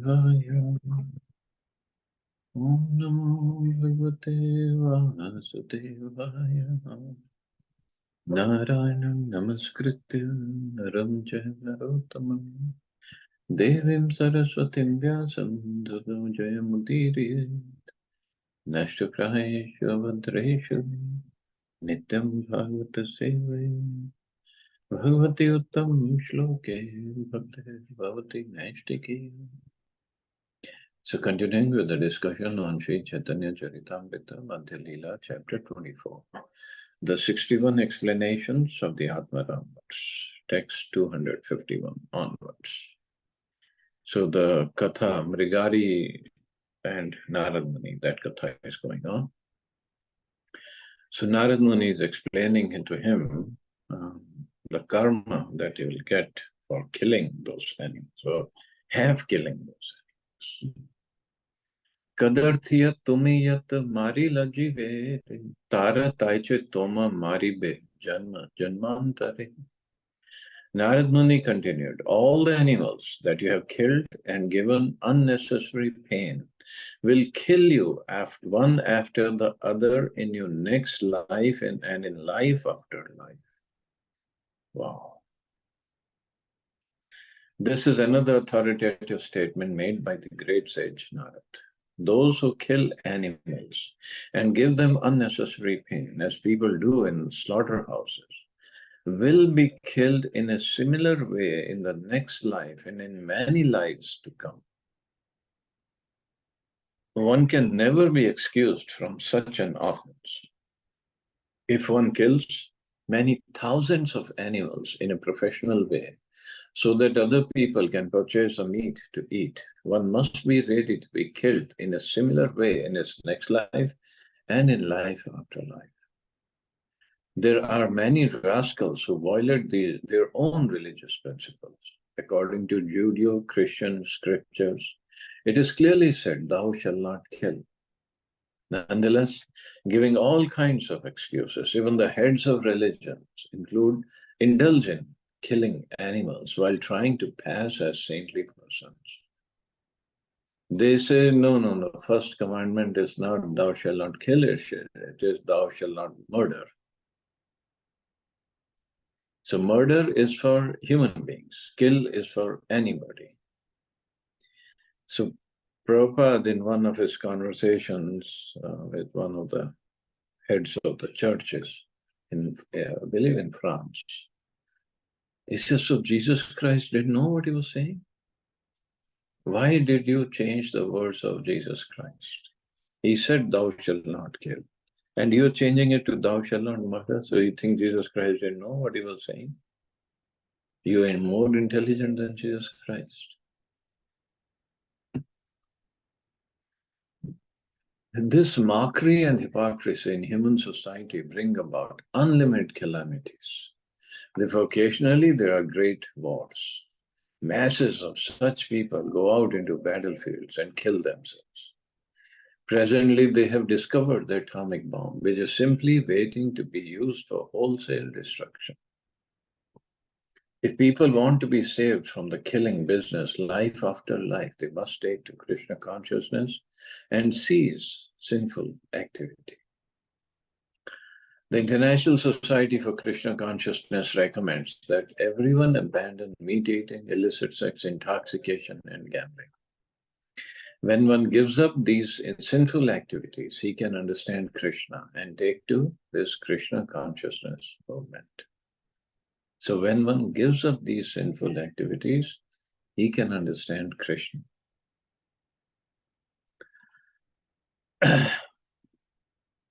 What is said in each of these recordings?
Vaya. Om Namo Bhagavate Vasudevaya. Narayanam Namaskritya Naram Jaya Narottamam Devim Saraswatim Vyasam Tato Jayamudiriye Nashtaprayeshu Avadreshu Nityam Bhagavata Sevaya Bhagavati Uttam Shloke Bhakti Bhavati Naistiki. So continuing with the discussion on Sri Chaitanya Charitamrita, Madhya Lila, chapter 24. The 61 explanations of the Atmaram verse, text 251 onwards. So the Katha, Mrigari and Narad Muni, that Katha is going on. So Narad Muni is explaining to him the karma that he will get for killing those animals, or have killing those animals. Kadarthya tumiyat mari lajive tara taiche toma maribe janma janmantare. Narad Muni continued, all the animals that you have killed and given unnecessary pain will kill you one after the other in your next life and in life after life. Wow. This is another authoritative statement made by the great sage Narad. Those who kill animals and give them unnecessary pain, as people do in slaughterhouses, will be killed in a similar way in the next life and in many lives to come. One can never be excused from such an offense. If one kills many thousands of animals in a professional way, so that other people can purchase the meat to eat, one must be ready to be killed in a similar way in his next life and in life after life. There are many rascals who violate their own religious principles. According to Judeo-Christian scriptures, it is clearly said, "Thou shalt not kill." Nonetheless, giving all kinds of excuses, even the heads of religions indulge in killing animals while trying to pass as saintly persons. They say, no, first commandment is not thou shalt not kill, it is thou shalt not murder. So murder is for human beings, kill is for anybody. So Prabhupada, in one of his conversations with one of the heads of the churches, I believe in France, he says, so Jesus Christ didn't know what he was saying? Why did you change the words of Jesus Christ? He said, thou shalt not kill. And you're changing it to thou shalt not murder. So you think Jesus Christ didn't know what he was saying? You are more intelligent than Jesus Christ. This mockery and hypocrisy in human society bring about unlimited calamities. Therefore, occasionally there are great wars. Masses of such people go out into battlefields and kill themselves. Presently, they have discovered the atomic bomb, which is simply waiting to be used for wholesale destruction. If people want to be saved from the killing business life after life, they must take to Krishna consciousness and cease sinful activity. The International Society for Krishna Consciousness recommends that everyone abandon meat eating, illicit sex, intoxication, and gambling. When one gives up these sinful activities, he can understand Krishna and take to this Krishna consciousness movement. So when one gives up these sinful activities, he can understand Krishna.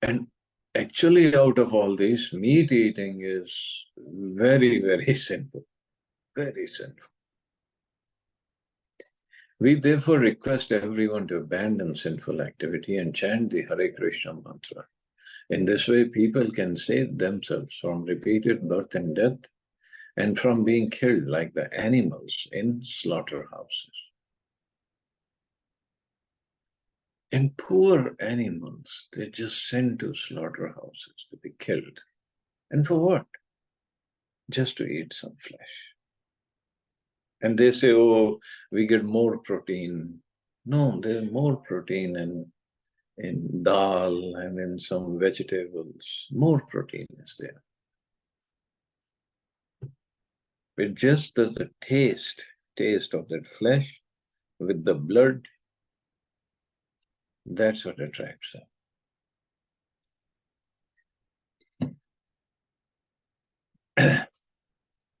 And actually, out of all this, meat eating is very, very sinful. Very sinful. We therefore request everyone to abandon sinful activity and chant the Hare Krishna mantra. In this way, people can save themselves from repeated birth and death and from being killed like the animals in slaughterhouses. And poor animals, they're just sent to slaughterhouses to be killed. And for what? Just to eat some flesh. And they say, oh, we get more protein. No, there's more protein in dal and in some vegetables. More protein is there. But just the taste of that flesh with the blood, that's what attracts them.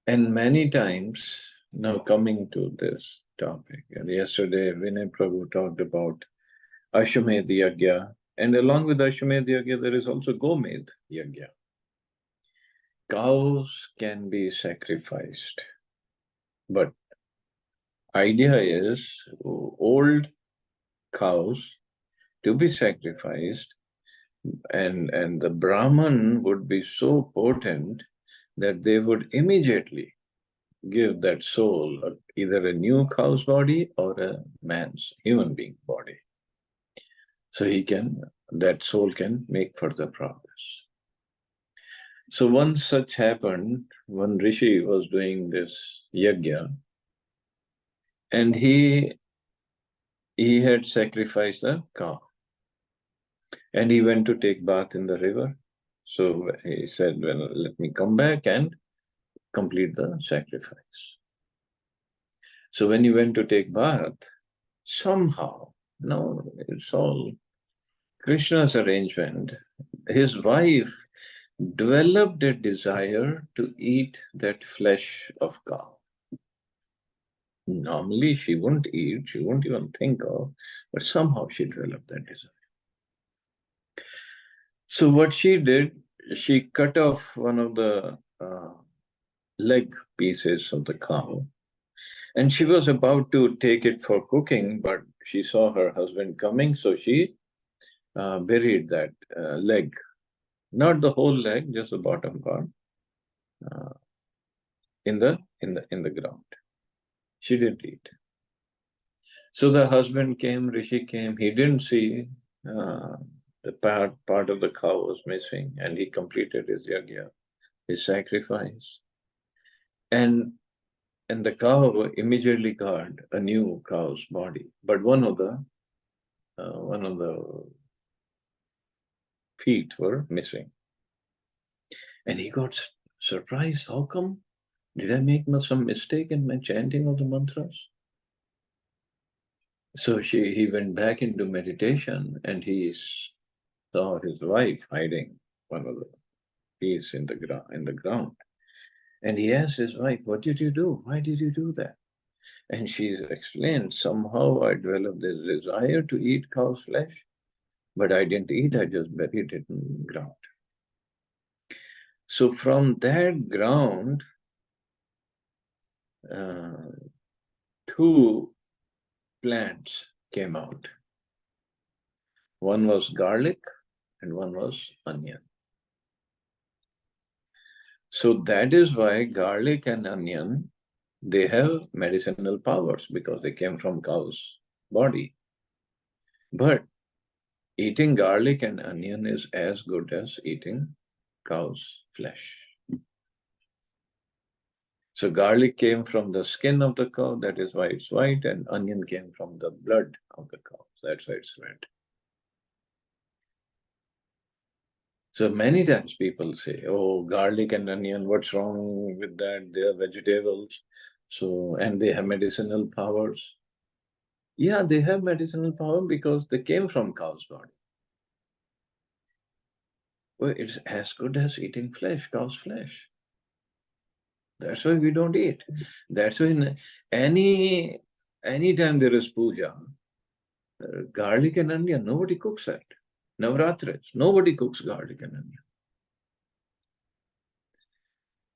And many times, now coming to this topic, and yesterday Vinay Prabhu talked about Ashwamedh Yagya, and along with Ashwamedh Yagya, there is also Gomedh Yagya. Cows can be sacrificed, but idea is old cows to be sacrificed, and the Brahman would be so potent that they would immediately give that soul either a new cow's body or a man's human being body. So that soul can make further progress. So once such happened, one rishi was doing this yajna, and he had sacrificed a cow, and he went to take bath in the river. So he said, well, let me come back and complete the sacrifice. So when he went to take bath, somehow, no, it's all Krishna's arrangement, his wife developed a desire to eat that flesh of cow. Normally she wouldn't eat, she wouldn't even think of, but somehow she developed that desire. So what she did, she cut off one of the leg pieces of the cow, and she was about to take it for cooking, but she saw her husband coming, so she buried that leg, not the whole leg, just the bottom part, uh, in the ground. She didn't eat. So the husband came, Rishi came. He didn't see the part of the cow was missing, and he completed his yagya, his sacrifice, and the cow immediately got a new cow's body, but one of the feet were missing, and he got surprised. How come? Did I make some mistake in my chanting of the mantras? So he went back into meditation, and he saw his wife hiding one of the piece in the ground. And he asked his wife, "What did you do? Why did you do that?" And she explained, "Somehow I developed this desire to eat cow's flesh, but I didn't eat, I just buried it in the ground." So from that ground, uh, two plants came out. One was garlic and one was onion. So that is why garlic and onion, they have medicinal powers because they came from cow's body. But eating garlic and onion is as good as eating cow's flesh. So garlic came from the skin of the cow, that is why it's white, and onion came from the blood of the cow, that's why it's red. So many times people say, oh, garlic and onion, what's wrong with that? They are vegetables. So, and they have medicinal powers. Yeah, they have medicinal power because they came from cow's body. Well, it's as good as eating flesh, cow's flesh. That's why we don't eat. That's why anytime there is puja, garlic and onion, nobody cooks that. Navratris, nobody cooks garlic and onion.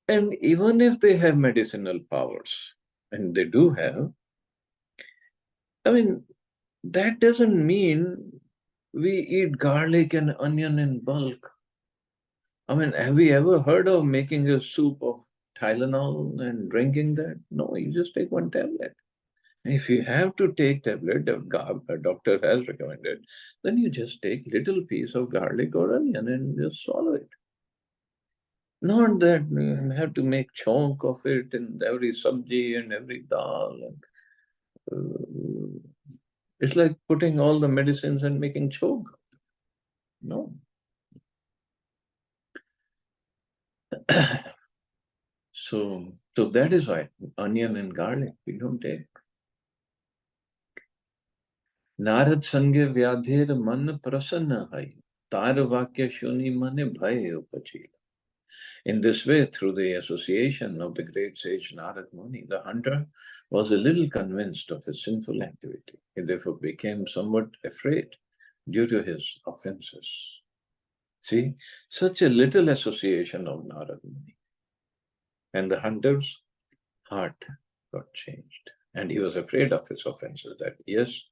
And even if they have medicinal powers, and they do have, I mean, that doesn't mean we eat garlic and onion in bulk. I mean, have we ever heard of making a soup of Tylenol and drinking that? No, you just take one tablet. And if you have to take tablet, a doctor has recommended, then you just take little piece of garlic or onion and just swallow it. Not that you have to make chunk of it in every sabji and every dal. It's like putting all the medicines and making chunk. No. So that is why onion and garlic we don't take. Narad संगे व्याधेर मन प्रसन्न है तार वाक्य शुनि मन भय उपजीला. In this way, through the association of the great sage Narad Muni, the hunter was a little convinced of his sinful activity. He therefore became somewhat afraid due to his offenses. See, such a little association of Narad Muni, and the hunter's heart got changed. And he was afraid of his offenses, that yes,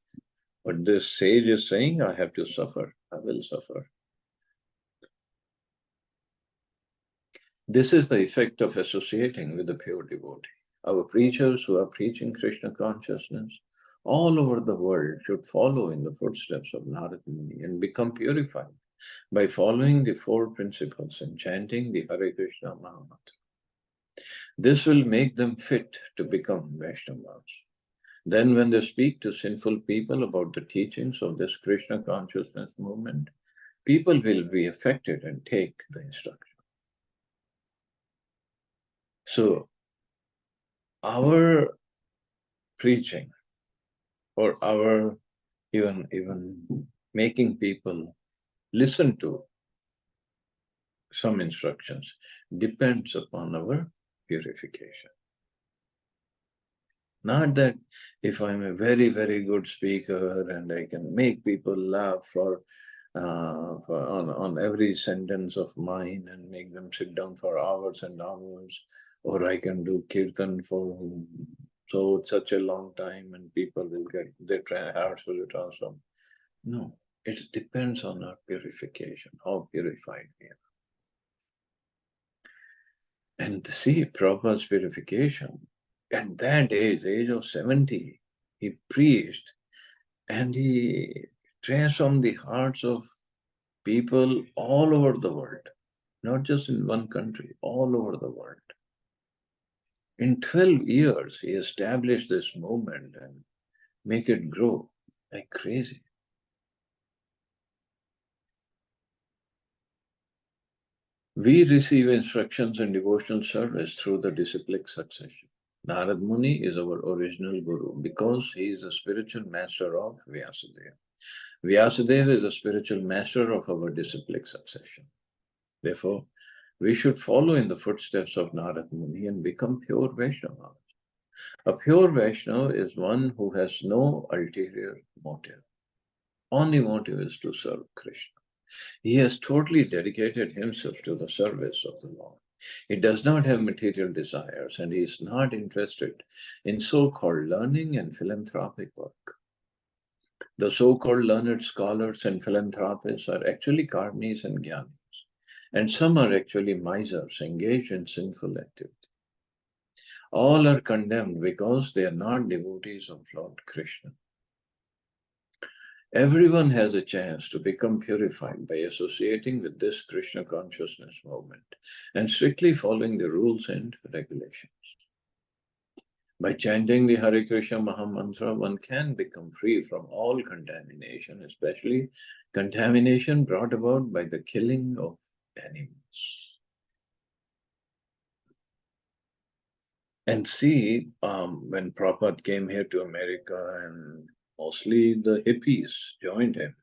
what this sage is saying, I have to suffer, I will suffer. This is the effect of associating with the pure devotee. Our preachers who are preaching Krishna consciousness all over the world should follow in the footsteps of Narad Muni and become purified by following the four principles and chanting the Hare Krishna Mahamantra. This will make them fit to become Vaishnavas. Then when they speak to sinful people about the teachings of this Krishna consciousness movement, people will be affected and take the instruction. So our preaching or our even making people listen to some instructions depends upon our purification. Not that if I'm a very, very good speaker and I can make people laugh on every sentence of mine and make them sit down for hours and hours, or I can do kirtan for such a long time and people will get their hearts will transform. No, it depends on our purification, how purified we are. And see, Prabhupada's purification, at that age of 70, he preached and he transformed the hearts of people all over the world, not just in one country, all over the world. In 12 years, he established this movement and make it grow like crazy. We receive instructions in devotional service through the disciplic succession. Narad Muni is our original guru because he is the spiritual master of Vyasadeva. Vyasadeva is the spiritual master of our disciplic succession. Therefore, we should follow in the footsteps of Narad Muni and become pure Vaishnavas. A pure Vaishnava is one who has no ulterior motive. Only motive is to serve Krishna. He has totally dedicated himself to the service of the Lord. He does not have material desires and he is not interested in so-called learning and philanthropic work. The so-called learned scholars and philanthropists are actually karmis and jnanis, and some are actually misers engaged in sinful activity. All are condemned because they are not devotees of Lord Krishna. Everyone has a chance to become purified by associating with this Krishna consciousness movement and strictly following the rules and regulations. By chanting the Hare Krishna Mahamantra, one can become free from all contamination, especially contamination brought about by the killing of animals. And see, when Prabhupada came here to America, and mostly the hippies joined him.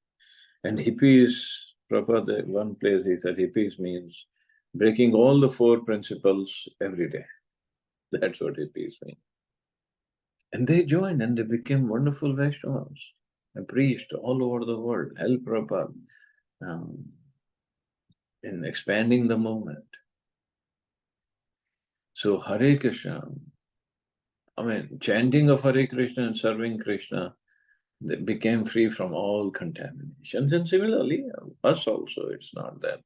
And hippies, Prabhupada, one place he said hippies means breaking all the four principles every day. That's what hippies mean. And they joined and they became wonderful Vaishnavas and preached all over the world, helped Prabhupada in expanding the movement. So Hare Krishna, chanting of Hare Krishna and serving Krishna, they became free from all contaminations. And similarly, us also, it's not that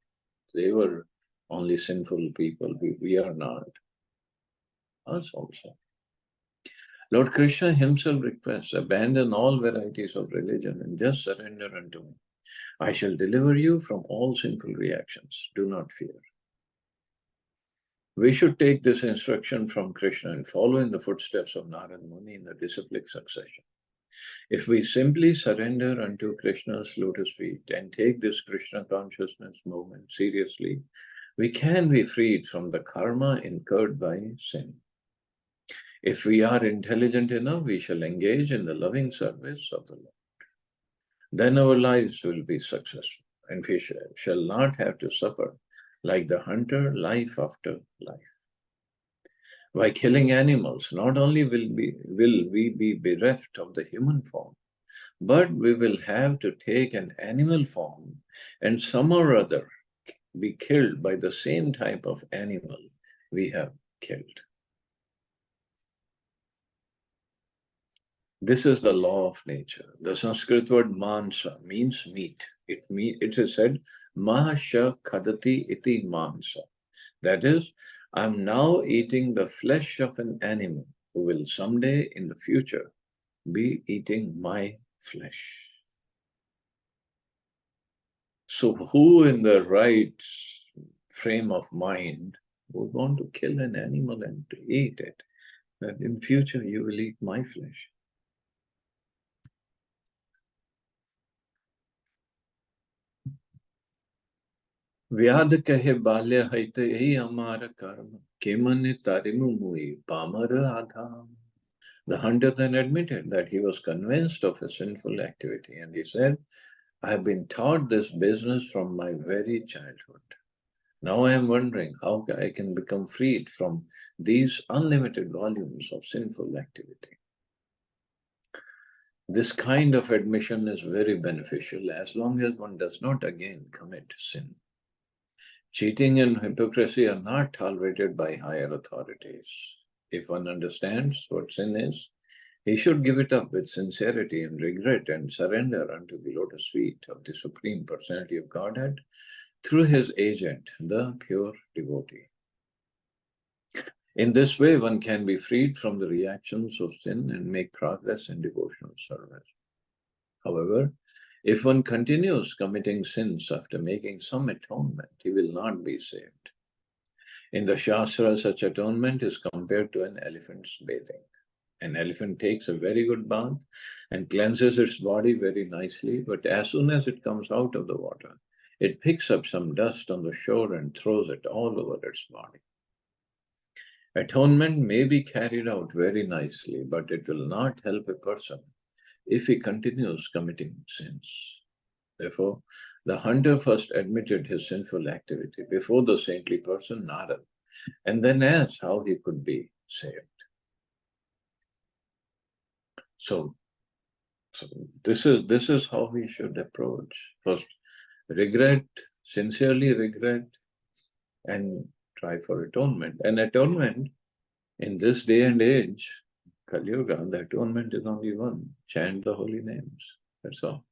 they were only sinful people. We are not. Us also. Lord Krishna himself requests, abandon all varieties of religion and just surrender unto me. I shall deliver you from all sinful reactions. Do not fear. We should take this instruction from Krishna and follow in the footsteps of Narad Muni in the disciplic succession. If we simply surrender unto Krishna's lotus feet and take this Krishna consciousness movement seriously, we can be freed from the karma incurred by sin. If we are intelligent enough, we shall engage in the loving service of the Lord. Then our lives will be successful, and we shall not have to suffer like the hunter life after life. By killing animals, not only will we be bereft of the human form, but we will have to take an animal form and some or other be killed by the same type of animal we have killed. This is the law of nature. The Sanskrit word mansa means meat. It is said, mahasha kadati iti mansa. That is, I'm now eating the flesh of an animal who will someday in the future be eating my flesh. So who in the right frame of mind would want to kill an animal and to eat it? That in future you will eat my flesh. व्याध कहे बाल्य हित यही हमारा कर्म केमन तारिमु मुई Palmer आधाम. The hunter then admitted that he was convinced of a sinful activity, and he said, I have been taught this business from my very childhood. Now I am wondering how I can become freed from these unlimited volumes of sinful activity. This kind of admission is very beneficial as long as one does not again commit sin. Cheating and hypocrisy are not tolerated by higher authorities. If one understands what sin is, he should give it up with sincerity and regret and surrender unto the lotus feet of the Supreme Personality of Godhead through his agent, the pure devotee. In this way, one can be freed from the reactions of sin and make progress in devotional service. However, if one continues committing sins after making some atonement, he will not be saved. In the Shastra, such atonement is compared to an elephant's bathing. An elephant takes a very good bath and cleanses its body very nicely, but as soon as it comes out of the water, it picks up some dust on the shore and throws it all over its body. Atonement may be carried out very nicely, but it will not help a person if he continues committing sins. Therefore, the hunter first admitted his sinful activity before the saintly person, Narad, and then asked how he could be saved. So this is how we should approach. First, regret, sincerely regret, and try for atonement. And atonement in this day and age, Kali Yuga, the atonement is only one. Chant the holy names. That's all.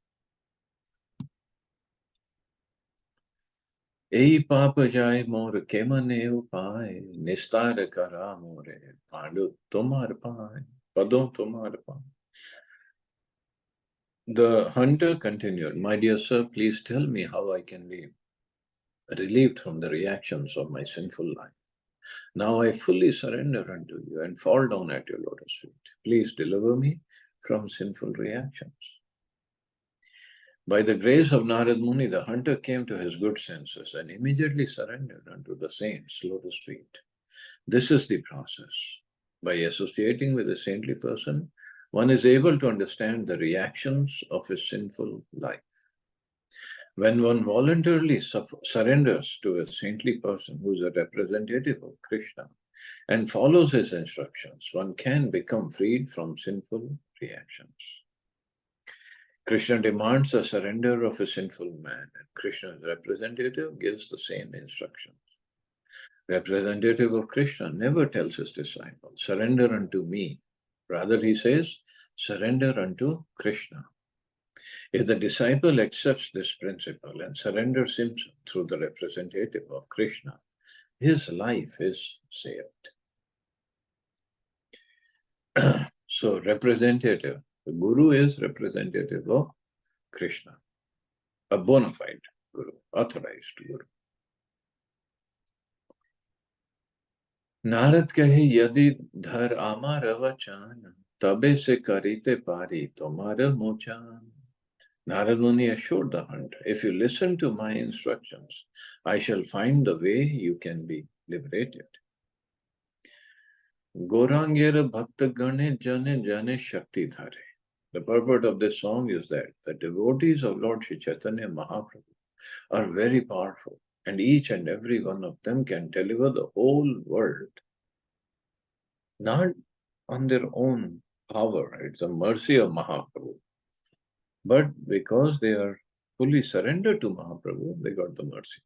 Ei papa jai mor kemane upai, nistar kara more, padu tomar pai, pado tomar pai. The hunter continued, my dear sir, please tell me how I can be relieved from the reactions of my sinful life. Now I fully surrender unto you and fall down at your lotus feet. Please deliver me from sinful reactions. By the grace of Narad Muni, the hunter came to his good senses and immediately surrendered unto the saint's lotus feet. This is the process. By associating with a saintly person, one is able to understand the reactions of his sinful life. When one voluntarily surrenders to a saintly person who is a representative of Krishna and follows his instructions, one can become freed from sinful reactions. Krishna demands the surrender of a sinful man, and Krishna's representative gives the same instructions. Representative of Krishna never tells his disciple, surrender unto me. Rather, he says, surrender unto Krishna. If the disciple accepts this principle and surrenders himself through the representative of Krishna, his life is saved. So, representative, the Guru is representative of Krishna, a bona fide Guru, authorized Guru. Narad कहे यदि धर आमार वचन तबे से करीते पारी तुम्हार मोचन. Narad Muni assured the hunter, if you listen to my instructions, I shall find the way you can be liberated. Gorangera Bhakta Gane Jane Jane Shakti Dhare. The purport of this song is that the devotees of Lord Sri Chaitanya Mahaprabhu are very powerful, and each and every one of them can deliver the whole world, not on their own power. It's a mercy of Mahaprabhu. But because they are fully surrendered to Mahaprabhu, they got the mercy.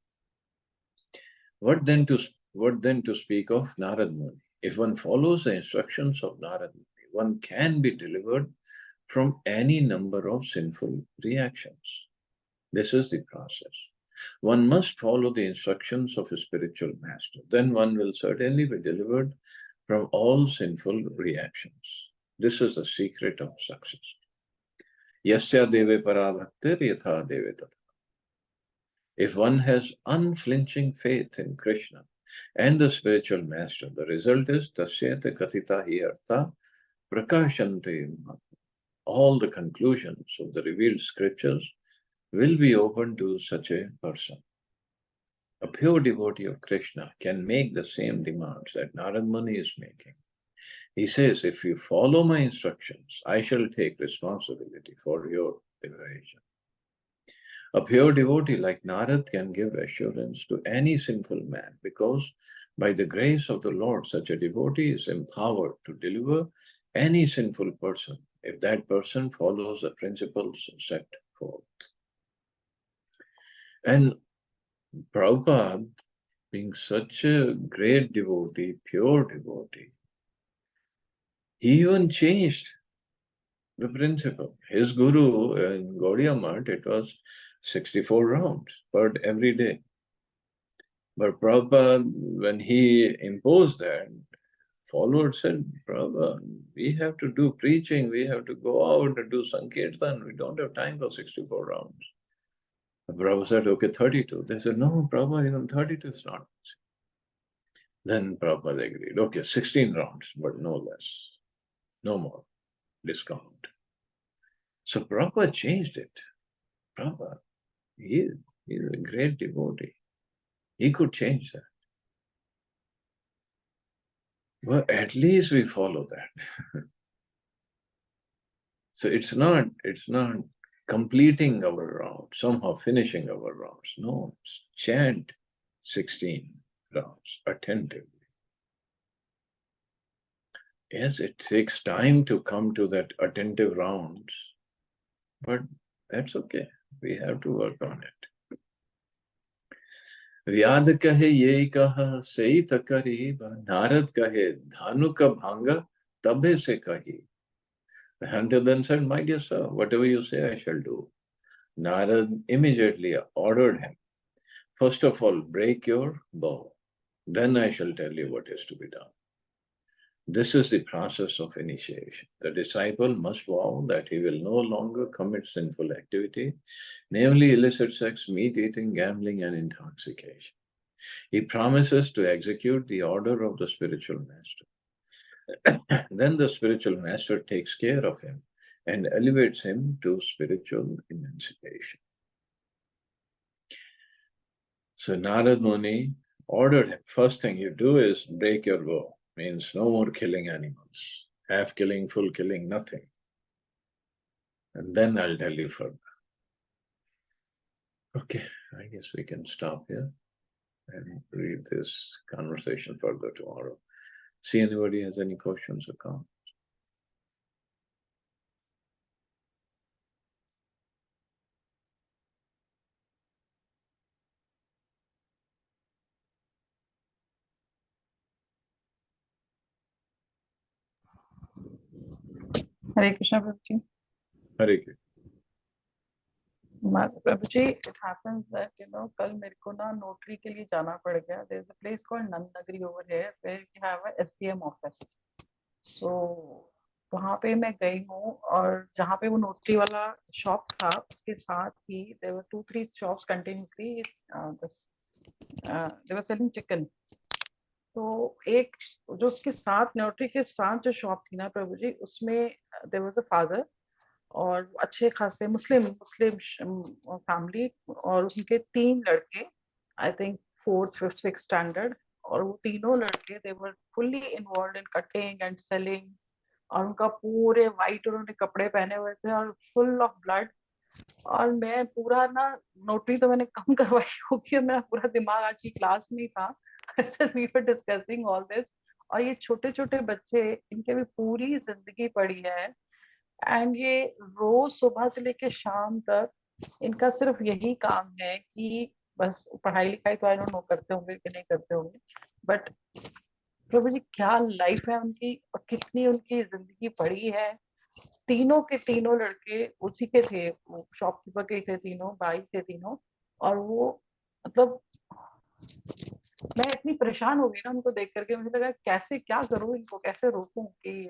What then to speak of Narad Muni? If one follows the instructions of Narad Muni, one can be delivered from any number of sinful reactions. This is the process. One must follow the instructions of a spiritual master. Then one will certainly be delivered from all sinful reactions. This is the secret of success. Yasya deve parabhaktir yatha deve tatha. If one has unflinching faith in Krishna and the spiritual master, the result is tasyate katita hi artha prakashante. All the conclusions of the revealed scriptures will be open to such a person. A pure devotee of Krishna can make the same demands that Narad Muni is making. He says, if you follow my instructions, I shall take responsibility for your liberation. A pure devotee like Narad can give assurance to any sinful man because by the grace of the Lord, such a devotee is empowered to deliver any sinful person if that person follows the principles set forth. And Prabhupada, being such a great devotee, pure devotee, he even changed the principle. His guru in Gaudiya Math, it was 64 rounds per every day. But Prabhupada, when he imposed that, followers said, Prabhupada, we have to do preaching, we have to go out and do Sankirtan, we don't have time for 64 rounds. Prabhupada said, okay, 32. They said, no, Prabhupada, even 32 is not. Then Prabhupada agreed, okay, 16 rounds, but no less, no more discount. So Prabhupada changed it. Prabhupada, he is a great devotee. He could change that. Well, at least we follow that. So it's not completing our round, somehow finishing our rounds. No, chant 16 rounds attentively. Yes, it takes time to come to that attentive rounds, but that's okay. We have to work on it. व्याद कहे ये कहा सही तकरीब नारद कहे धानु का भांगा तबे से कही. The hunter then said, my dear sir, whatever you say I shall do. Narad immediately ordered him, first of all, break your bow. Then I shall tell you what is to be done. This is the process of initiation. The disciple must vow that he will no longer commit sinful activity, namely illicit sex, meat eating, gambling, and intoxication. He promises to execute the order of the spiritual master. Then the spiritual master takes care of him and elevates him to spiritual emancipation. So Narad Muni ordered him, first thing you do is break your vow. Means no more killing animals. Half killing, full killing, nothing. And then I'll tell you further. Okay, I guess we can stop here and read this conversation further tomorrow. See anybody has any questions or comments? Hare Krishna, Prabhuji. Hare Krishna. Prabhuji, it happens that, कल मेरे को ना notary के लिए जाना पड़ गया. There's a place called Nandagiri over here where we have a SPM office. So वहाँ पे मैं गई हूँ और जहाँ पे वो नोटरी वाला शॉप था उसके साथ ही there were 2-3 shops continuously. They were selling chicken. तो एक जो उसके साथ न्योट्री के साथ जो शॉप थी ना प्रभु जी, उसमें देयर वाज अ फादर, और अच्छे खासे मुस्लिम मुस्लिम फैमिली, और उनके 3 लड़के, I think fourth fifth six standard, और वो तीनों लड़के they were fully involve in cutting and selling, और उनका पूरे वाइट उन्होंने कपड़े पहने हुए थे और फुल ऑफ ब्लड। और मैं पूरा ना, नोटरी तो मैंने कम करवाई क्योंकि मेरा पूरा दिमाग आज की क्लास में ही था। We were discussing all this, और ये छोटे छोटे बच्चे, इनके भी पूरी जिंदगी पड़ी है, एंड ये रोज सुबह से लेके शाम तक इनका सिर्फ यही काम है कि बस पढ़ाई लिखाई तो आई डोंट नो करते होंगे कि नहीं करते होंगे, बट प्रभु जी क्या लाइफ है उनकी, और कितनी उनकी जिंदगी पड़ी है। तीनों के तीनों लड़के उसी के थे, वो शॉपकीपर के थे, तीनों भाई थे तीनों। और वो मतलब मैं इतनी परेशान हो गई ना उनको देख करके, मुझे लगा कैसे क्या करूं इनको, कैसे रोकूं कि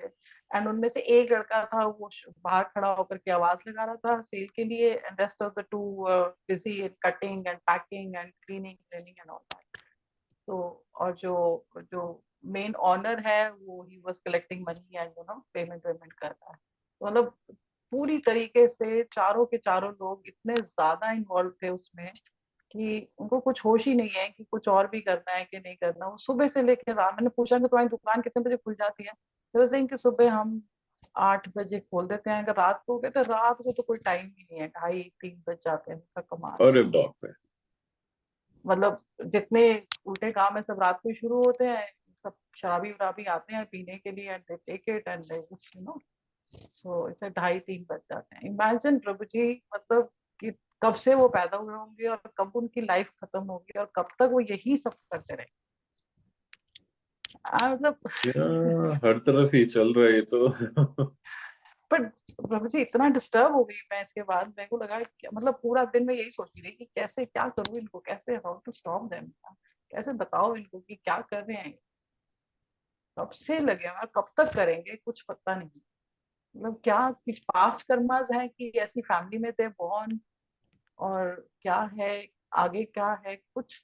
एंड उनमें से एक लड़का था वो बाहर खड़ा होकर के आवाज लगा रहा था सेल के लिए, and rest of the two busy in cutting and packing and cleaning and all that. तो और जो जो मेन ऑनर है वो ही was collecting money and payment वेमेंट कर रहा है। तो मतलब पूरी तरीके से चारों के चारों लोग इतने ज्यादा इन्वॉल्व थे उसमें कि उनको कुछ होश ही नहीं है कि कुछ और भी करना है कि नहीं करना। वो सुबह से लेकर रात, मैंने पूछा कि तुम्हारी दुकान कितने बजे खुल जाती है, तो वैसे कि सुबह हम 8 बजे खोल देते हैं, अगर रात को हो गए तो रात को तो कोई टाइम ही नहीं है, 2:30-3 बज जाते हैं। उनका कमाल है। अरे बाप रे। मतलब जितने उल्टे काम है सब रात को ही शुरू होते हैं। सब शराबी वराबी आते हैं पीने के लिए, and they take it and they just so इसे 2:30-3 बज जाते हैं। इमेजिन प्रभु जी, मतलब कि कब से वो पैदा हुए होंगे और कब उनकी लाइफ खत्म होगी और कब तक वो यही सब करते रहे। मतलब या, हर तरफ ही चल रहा है ये तो। पर प्रभु जी इतना डिस्टर्ब हो गई मैं इसके बाद, मेरे को लगा मतलब पूरा दिन मैं यही सोचती रही कि कैसे क्या करूं इनको, कैसे हाउ टू स्टॉप देम, कैसे बताओ इनको कि क्या कर रहे हैं। कब से लगे हैं और कब तक करेंगे कुछ पता नहीं। मतलब क्या कुछ पास्ट कर्मास है कि ऐसी फैमिली में थे बॉर्न, और क्या है आगे क्या है कुछ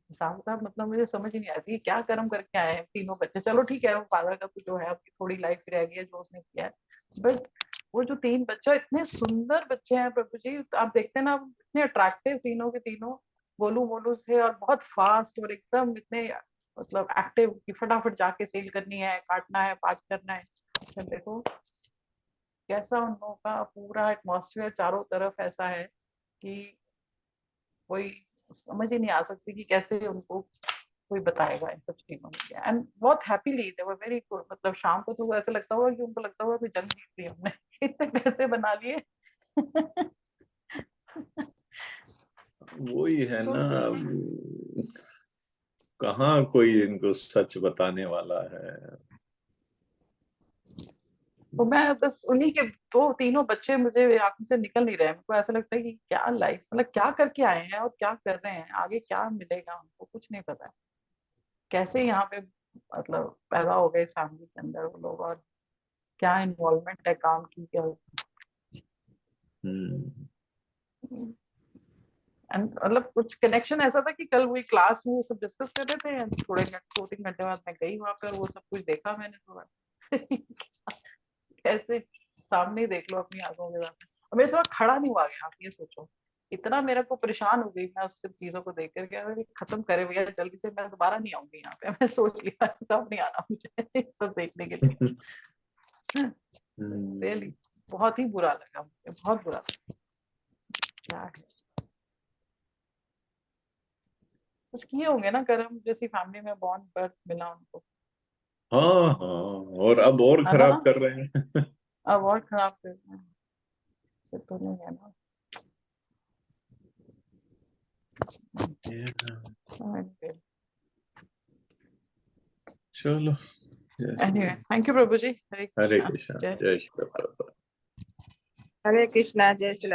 हिसाब किताब, मतलब मुझे समझ ही नहीं आती क्या कर्म करके आए हैं तीनों बच्चे। चलो ठीक है वो फादर का कुछ जो है अपनी थोड़ी लाइफ रह गई है जो उसने किया है, बट वो जो 3 बच्चे इतने सुंदर बच्चे हैं प्रभु जी, तो आप देखते हैं ना इतने अट्रैक्टिव तीनों के तीनों, गोलू मोलू से, और बहुत फास्ट और एकदम इतने मतलब एक्टिव कि फटाफट जाके सेल करनी है, काटना है, पैक करना है। अच्छा देखो कैसा उन लोगों का पूरा एटमॉस्फेयर चारों तरफ ऐसा है कि कोई समझ ही नहीं आ सकती कि कैसे उनको कोई बताएगा इन सब चीजों में। एंड बहुत happily they were very good, मतलब शाम को तो ऐसा लगता होगा कि उनको लगता होगा कि जंग जीत ली हमने, इतने पैसे बना लिए। वही है तो ना। कहाँ कोई इनको सच बताने वाला है। तो मैं बस उन्हीं के दो तीनों बच्चे मुझे आंखों से निकल नहीं रहे हैं। मुझको ऐसा लगता है कि क्या लाइफ, मतलब क्या करके आए हैं और क्या कर रहे हैं, आगे क्या मिलेगा उनको कुछ नहीं पता है। कैसे यहाँ पे मतलब पैदा हो गए इस फैमिली के अंदर वो लोग, और क्या इन्वॉल्वमेंट है काम की क्या। हम्म। एंड मतलब कुछ कनेक्शन ऐसा था कि कल वही क्लास में वो सब डिस्कस कर रहे थे, and थोड़े 2-3 घंटे बाद मैं गई वहां पे और वो सब कुछ देखा मैंने थोड़ा। कैसे सामने ही देख लो अपनी आंखों के सामने, और मेरे से वहाँ खड़ा नहीं हुआ गया। आप ये सोचो इतना मेरे को परेशान हो गई मैं उस सब चीजों को देख करके, अरे खत्म करे भैया जल्दी से, मैं दोबारा नहीं आऊंगी यहाँ पे। मैं सोच लिया कब नहीं आना मुझे सब देखने के लिए। रियली हम्म। बहुत ही बुरा लगा मुझे, बहुत बुरा लगा। क्या है कुछ किए होंगे ना कर्म, जैसी फैमिली में बॉर्न बर्थ मिला उनको, हाँ हाँ, और अब और है ना। खराब कर रहे हैं। अब और खराब कर रहे हैं, ये तो नहीं है ना। Yeah. चलो, जैसे एनीवे भी। थैंक यू प्रभु जी, हरे हरे कृष्णा। कृष्णा, जय जय श्री प्रभुपाद। हरे कृष्णा, जय श्री